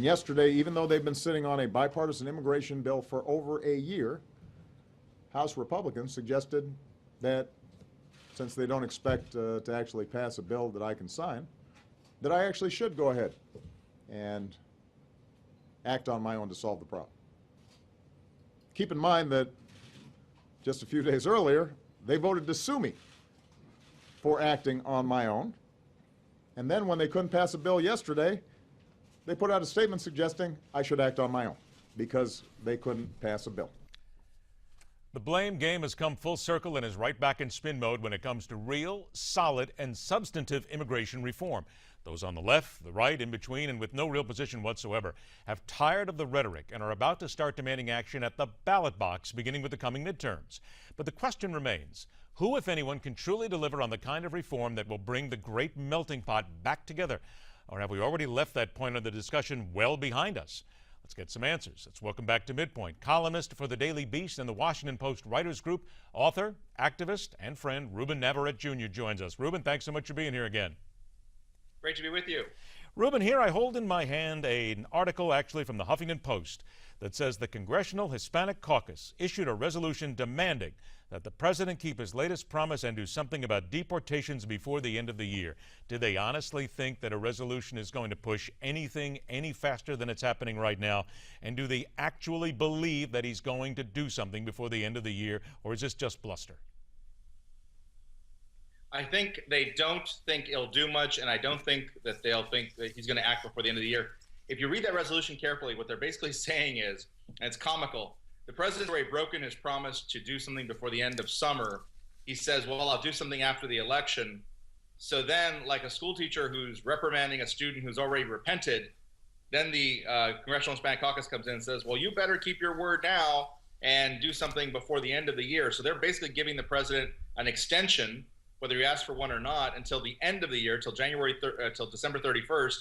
yesterday, even though they've been sitting on a bipartisan immigration bill for over a year, House Republicans suggested that since they don't expect to actually pass a bill that I can sign, that I actually should go ahead and act on my own to solve the problem. Keep in mind that just a few days earlier, they voted to sue me for acting on my own. And then when they couldn't pass a bill yesterday, they put out a statement suggesting I should act on my own because they couldn't pass a bill. The blame game has come full circle and is right back in spin mode when it comes to real, solid, and substantive immigration reform. Those on the left, the right, in between, and with no real position whatsoever have tired of the rhetoric and are about to start demanding action at the ballot box, beginning with the coming midterms. But the question remains, who, if anyone, can truly deliver on the kind of reform that will bring the great melting pot back together? Or have we already left that point of the discussion well behind us? Let's get some answers. Let's welcome back to MidPoint, columnist for the Daily Beast and the Washington Post Writers Group, author, activist, and friend Ruben Navarrette Jr. joins us. Ruben, thanks so much for being here again. Great to be with you. Ruben, here I hold in my hand an article actually from the Huffington Post that says the Congressional Hispanic Caucus issued a resolution demanding that the president keep his latest promise and do something about deportations before the end of the year. Did they honestly think that a resolution is going to push anything any faster than it's happening right now? And do they actually believe that he's going to do something before the end of the year, or is this just bluster? I think they don't think he'll do much, and I don't think that they'll think that he's going to act before the end of the year. If you read that resolution carefully, what they're basically saying is, and it's comical, the president's already broken his promise to do something before the end of summer. He says, well, I'll do something after the election. So then, like a school teacher who's reprimanding a student who's already repented, then the Congressional Hispanic Caucus comes in and says, well, you better keep your word now and do something before the end of the year. So they're basically giving the president an extension, whether he asks for one or not, until the end of the year, till December 31st.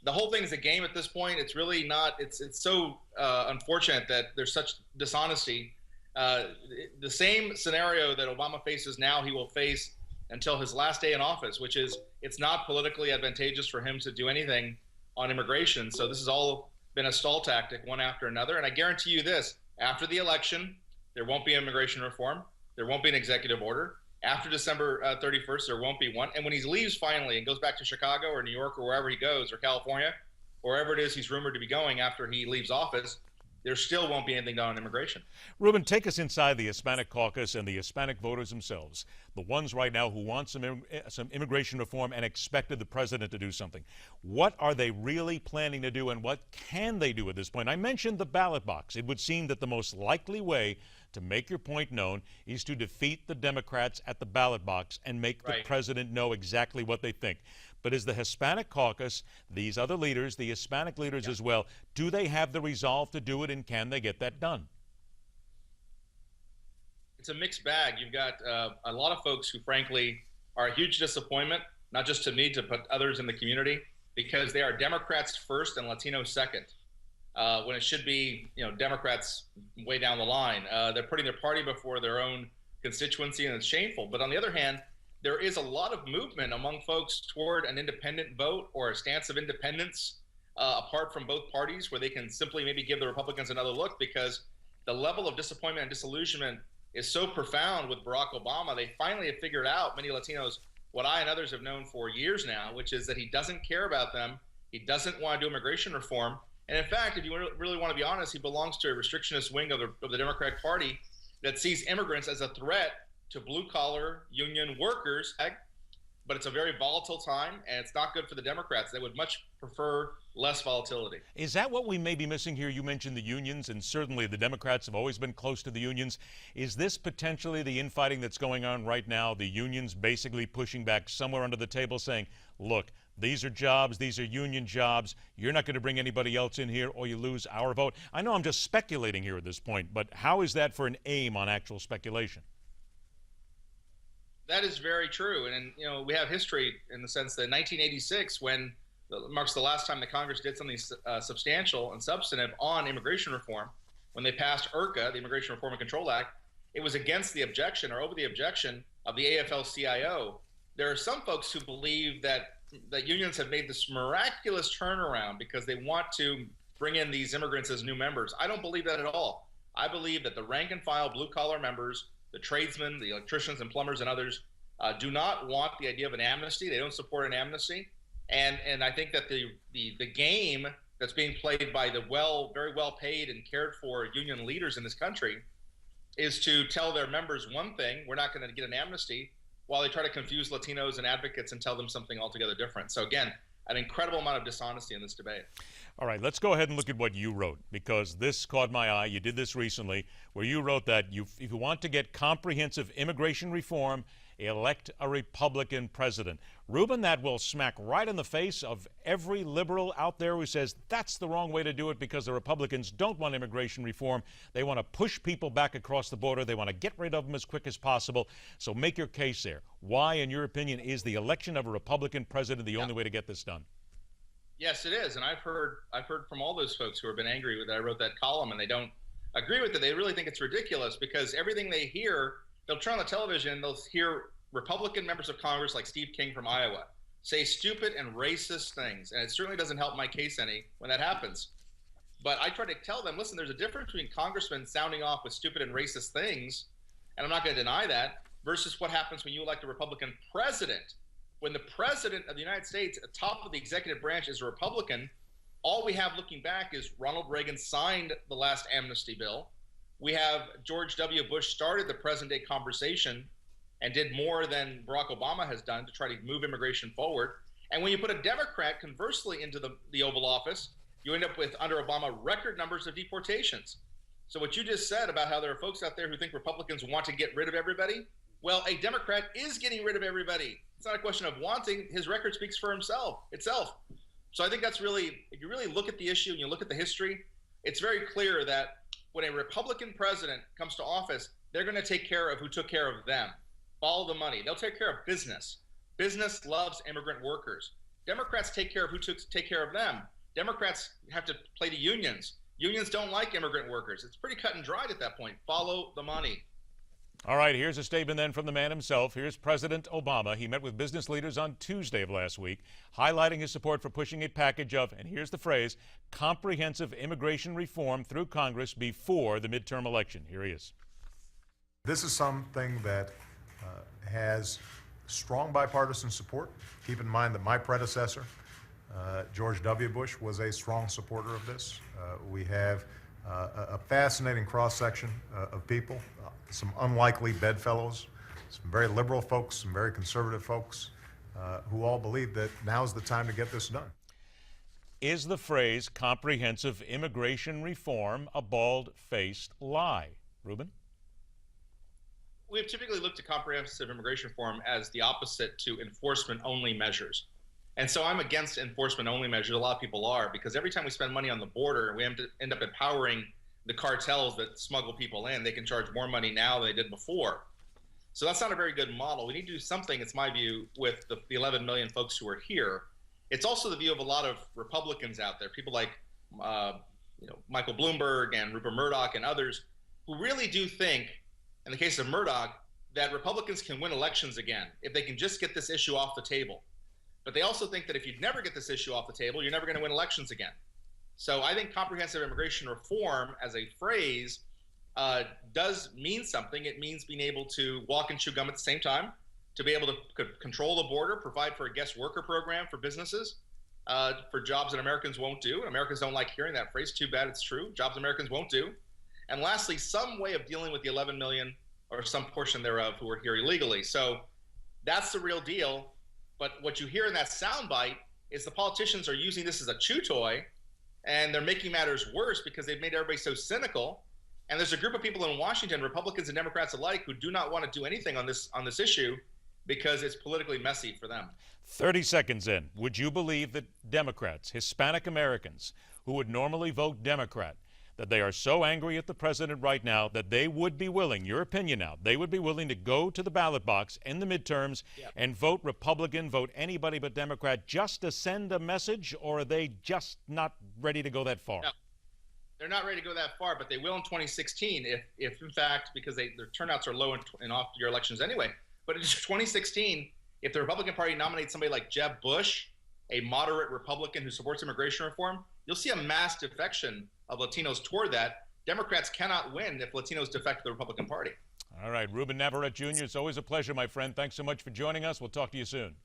The whole thing is a game at this point. It's really not. It's so unfortunate that there's such dishonesty. The same scenario that Obama faces now, he will face until his last day in office, which is it's not politically advantageous for him to do anything on immigration. So this has all been a stall tactic, one after another. And I guarantee you this: after the election, there won't be immigration reform. There won't be an executive order. After December 31st, there won't be one. And when he leaves finally and goes back to Chicago or New York or wherever he goes, or California, wherever it is he's rumored to be going after he leaves office, there still won't be anything done on immigration. Ruben, take us inside the Hispanic Caucus and the Hispanic voters themselves, the ones right now who want some immigration reform and expected the president to do something. What are they really planning to do, and what can they do at this point? I mentioned the ballot box. It would seem that the most likely way to make your point known is to defeat the Democrats at the ballot box and make the president know exactly what they think. But is the Hispanic Caucus, these other leaders, the Hispanic leaders as well, do they have the resolve to do it, and can they get that done? It's a mixed bag. You've got a lot of folks who, frankly, are a huge disappointment, not just to me, but others in the community, because they are Democrats first and Latinos second. When it should be, Democrats way down the line. They're putting their party before their own constituency, and it's shameful. But on the other hand, there is a lot of movement among folks toward an independent vote or a stance of independence apart from both parties, where they can simply maybe give the Republicans another look, because the level of disappointment and disillusionment is so profound with Barack Obama. They finally have figured out, many Latinos, what I and others have known for years now, which is that he doesn't care about them. He doesn't want to do immigration reform. And in fact, if you really want to be honest, he belongs to a restrictionist wing of the Democratic Party that sees immigrants as a threat to blue-collar union workers. But it's a very volatile time, and it's not good for the Democrats. They would much prefer less volatility. Is that what we may be missing here? You mentioned the unions, and certainly the Democrats have always been close to the unions. Is this potentially the infighting that's going on right now, the unions basically pushing back somewhere under the table saying, look, these are jobs, these are union jobs, you're not going to bring anybody else in here or you lose our vote? I know I'm just speculating here at this point, but how is that for an aim on actual speculation? That is very true. And we have history in the sense that 1986, when marks the last time the Congress did something substantial and substantive on immigration reform, when they passed IRCA, the Immigration Reform and Control Act, it was against the objection or over the objection of the AFL-CIO. There are some folks who believe that that unions have made this miraculous turnaround because they want to bring in these immigrants as new members. I don't believe that at all. I believe that the rank and file blue collar members, the tradesmen, the electricians and plumbers and others, do not want the idea of an amnesty. They don't support an amnesty. And I think that the game that's being played by the very well paid and cared for union leaders in this country is to tell their members one thing, we're not going to get an amnesty, while they try to confuse Latinos and advocates and tell them something altogether different. So again, an incredible amount of dishonesty in this debate. All right, let's go ahead and look at what you wrote, because this caught my eye. You did this recently, where you wrote that if you want to get comprehensive immigration reform, elect a Republican president. Ruben, that will smack right in the face of every liberal out there who says that's the wrong way to do it because the Republicans don't want immigration reform. They want to push people back across the border. They want to get rid of them as quick as possible. So make your case there. Why, in your opinion, is the election of a Republican president the only way to get this done? Yes, it is. And I've heard from all those folks who have been angry that I wrote that column, and they don't agree with it. They really think it's ridiculous because everything they hear, they'll turn on the television, they'll hear Republican members of Congress like Steve King from Iowa say stupid and racist things. And it certainly doesn't help my case any when that happens. But I try to tell them, listen, there's a difference between congressmen sounding off with stupid and racist things, and I'm not going to deny that, versus what happens when you elect a Republican president. When the president of the United States, at the top of the executive branch, is a Republican, all we have looking back is Ronald Reagan signed the last amnesty bill. We have George W. Bush started the present-day conversation and did more than Barack Obama has done to try to move immigration forward. And when you put a Democrat, conversely, into the Oval Office, you end up with, under Obama, record numbers of deportations. So what you just said about how there are folks out there who think Republicans want to get rid of everybody, well, a Democrat is getting rid of everybody. It's not a question of wanting. His record speaks for itself. So I think that's really, if you really look at the issue and you look at the history, it's very clear that when a Republican president comes to office, they're going to take care of who took care of them. Follow the money. They'll take care of business. Business loves immigrant workers. Democrats take care of who take care of them. Democrats have to play to unions. Unions don't like immigrant workers. It's pretty cut and dried at that point. Follow the money. All right, here's a statement then from the man himself. Here's President Obama. He met with business leaders on Tuesday of last week, highlighting his support for pushing a package of, and here's the phrase, comprehensive immigration reform through Congress before the midterm election. Here he is. This is something that has strong bipartisan support. Keep in mind that my predecessor, George W. Bush, was a strong supporter of this. We have a fascinating cross-section of people, some unlikely bedfellows, some very liberal folks, some very conservative folks, who all believe that now's the time to get this done. Is the phrase comprehensive immigration reform a bald-faced lie? Ruben? We've typically looked at comprehensive immigration reform as the opposite to enforcement-only measures. And so I'm against enforcement-only measures. A lot of people are, because every time we spend money on the border, we end up empowering the cartels that smuggle people in. They can charge more money now than they did before. So that's not a very good model. We need to do something, it's my view, with the 11 million folks who are here. It's also the view of a lot of Republicans out there, people like Michael Bloomberg and Rupert Murdoch and others, who really do think, in the case of Murdoch, that Republicans can win elections again if they can just get this issue off the table. But they also think that if you never get this issue off the table, you're never going to win elections again. So I think comprehensive immigration reform as a phrase does mean something. It means being able to walk and chew gum at the same time, to be able to control the border, provide for a guest worker program for businesses, for jobs that Americans won't do. Americans don't like hearing that phrase. Too bad it's true. Jobs Americans won't do. And lastly, some way of dealing with the 11 million or some portion thereof who are here illegally. So that's the real deal. But what you hear in that soundbite is the politicians are using this as a chew toy, and they're making matters worse because they've made everybody so cynical. And there's a group of people in Washington, Republicans and Democrats alike, who do not want to do anything on this issue because it's politically messy for them. 30 seconds in. Would you believe that Democrats, Hispanic Americans, who would normally vote Democrat, that they are so angry at the president right now that they would be willing, your opinion now, they would be willing to go to the ballot box in the midterms and vote Republican, vote anybody but Democrat, just to send a message, or are they just not ready to go that far? No, they're not ready to go that far, but they will in 2016 if in fact, because their turnouts are low in off-year elections anyway, but in 2016, If the Republican Party nominates somebody like Jeb Bush, a moderate Republican who supports immigration reform, you'll see a mass defection of Latinos toward that. Democrats cannot win if Latinos defect to the Republican Party. All right, Ruben Navarrette Jr., it's always a pleasure, my friend. Thanks so much for joining us. We'll talk to you soon.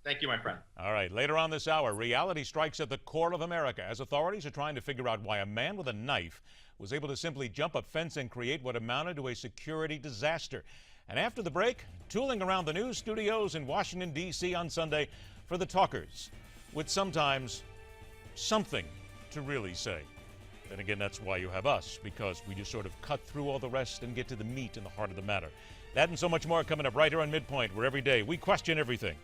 Thank you, my friend. All right, later on this hour, reality strikes at the core of America as authorities are trying to figure out why a man with a knife was able to simply jump a fence and create what amounted to a security disaster. And after the break, tooling around the news studios in Washington, D.C. on Sunday for the talkers, with sometimes something to really say. Then again, that's why you have us, because we just sort of cut through all the rest and get to the meat and the heart of the matter. That and so much more coming up right here on MidPoint, where every day we question everything.